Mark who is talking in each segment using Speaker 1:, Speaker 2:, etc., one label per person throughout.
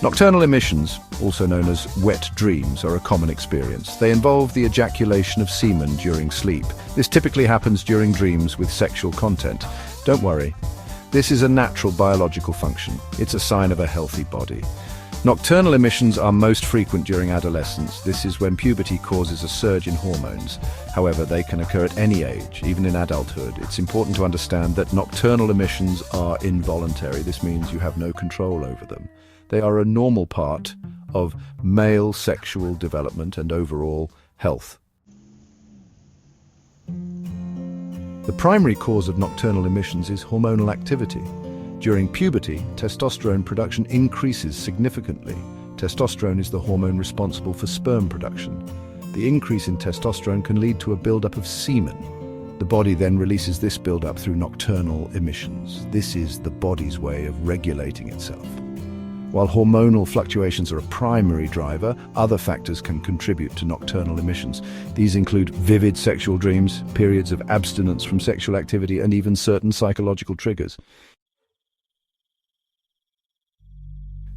Speaker 1: Nocturnal emissions, also known as wet dreams, are a common experience. They involve the ejaculation of semen during sleep. This typically happens during dreams with sexual content. Don't worry, this is a natural biological function. It's a sign of a healthy body. Nocturnal emissions are most frequent during adolescence. This is when puberty causes a surge in hormones. However, they can occur at any age, even in adulthood. It's important to understand that nocturnal emissions are involuntary. This means you have no control over them. They are a normal part of male sexual development and overall health. The primary cause of nocturnal emissions is hormonal activity. During puberty, testosterone production increases significantly. Testosterone is the hormone responsible for sperm production. The increase in testosterone can lead to a buildup of semen. The body then releases this buildup through nocturnal emissions. This is the body's way of regulating itself. While hormonal fluctuations are a primary driver, other factors can contribute to nocturnal emissions. These include vivid sexual dreams, periods of abstinence from sexual activity, and even certain psychological triggers.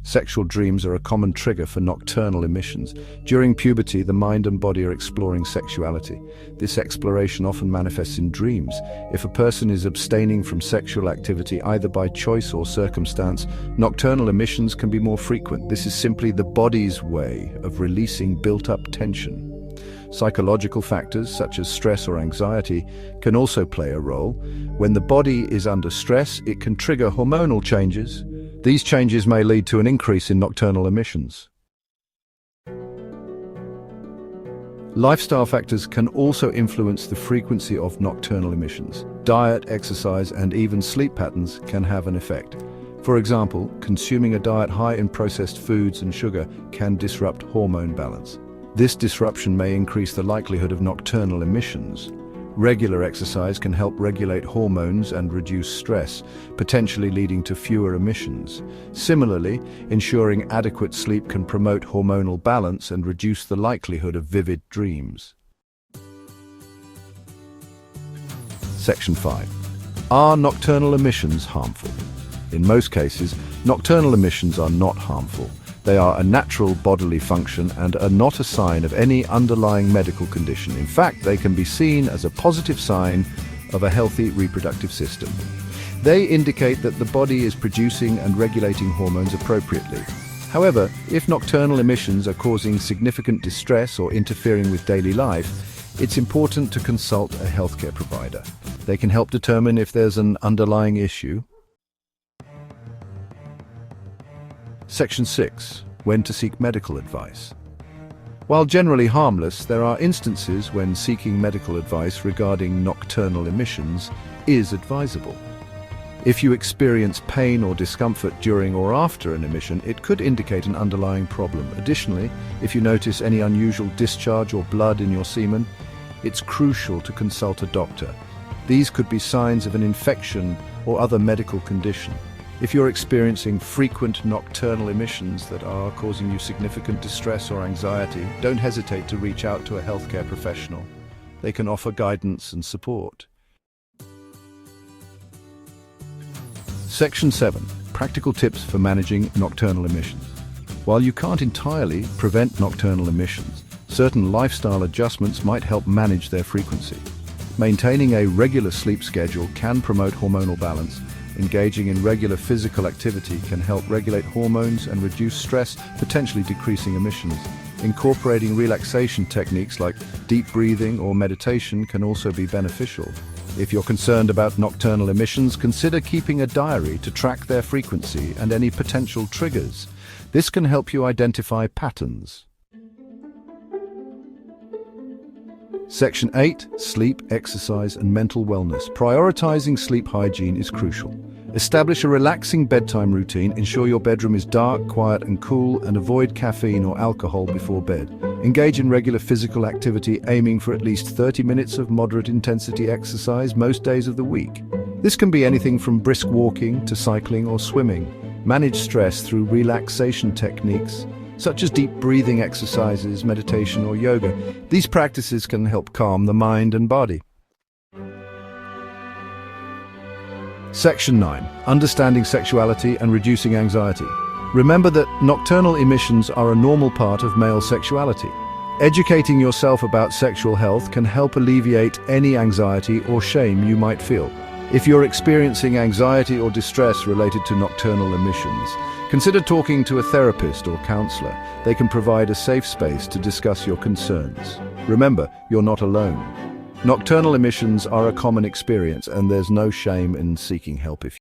Speaker 1: Sexual dreams are a common trigger for nocturnal emissions. During puberty, the mind and body are exploring sexuality. This exploration often manifests in dreams. If a person is abstaining from sexual activity either by choice or circumstance, nocturnal emissions can be more frequent. This is simply the body's way of releasing built-up tension. Psychological factors such as stress or anxiety can also play a role. When the body is under stress, it can trigger hormonal changes. These changes may lead to an increase in nocturnal emissions. Lifestyle factors can also influence the frequency of nocturnal emissions. Diet, exercise, and even sleep patterns can have an effect. For example, consuming a diet high in processed foods and sugar can disrupt hormone balance. This disruption may increase the likelihood of nocturnal emissions. Regular exercise can help regulate hormones and reduce stress, potentially leading to fewer emissions. Similarly, ensuring adequate sleep can promote hormonal balance and reduce the likelihood of vivid dreams. Section 5. Are nocturnal emissions harmful? In most cases, nocturnal emissions are not harmful. They are a natural bodily function and are not a sign of any underlying medical condition. In fact, they can be seen as a positive sign of a healthy reproductive system. They indicate that the body is producing and regulating hormones appropriately. However, if nocturnal emissions are causing significant distress or interfering with daily life, it's important to consult a healthcare provider. They can help determine if there's an underlying issue. Section 6. When to seek medical advice. While generally harmless, there are instances when seeking medical advice regarding nocturnal emissions is advisable. If you experience pain or discomfort during or after an emission, it could indicate an underlying problem. Additionally, if you notice any unusual discharge or blood in your semen, it's crucial to consult a doctor. These could be signs of an infection or other medical condition. If you're experiencing frequent nocturnal emissions that are causing you significant distress or anxiety, don't hesitate to reach out to a healthcare professional. They can offer guidance and support. Section 7. Practical tips for managing nocturnal emissions. While you can't entirely prevent nocturnal emissions, certain lifestyle adjustments might help manage their frequency. Maintaining a regular sleep schedule can promote hormonal balance. Engaging in regular physical activity can help regulate hormones and reduce stress, potentially decreasing emissions. Incorporating relaxation techniques like deep breathing or meditation can also be beneficial. If you're concerned about nocturnal emissions, consider keeping a diary to track their frequency and any potential triggers. This can help you identify patterns. Section 8. Sleep, exercise, and mental wellness. Prioritizing sleep hygiene is crucial. Establish a relaxing bedtime routine. Ensure your bedroom is dark, quiet, and cool, and avoid caffeine or alcohol before bed. Engage in regular physical activity, aiming for at least 30 minutes of moderate intensity exercise most days of the week. This can be anything from brisk walking to cycling or swimming. Manage stress through relaxation techniques, such as deep breathing exercises, meditation, or yoga. These practices can help calm the mind and body. Section 9. Understanding sexuality and reducing anxiety. Remember that nocturnal emissions are a normal part of male sexuality. Educating yourself about sexual health can help alleviate any anxiety or shame you might feel. If you're experiencing anxiety or distress related to nocturnal emissions, consider talking to a therapist or counselor. They can provide a safe space to discuss your concerns. Remember, you're not alone. Nocturnal emissions are a common experience, and there's no shame in seeking help if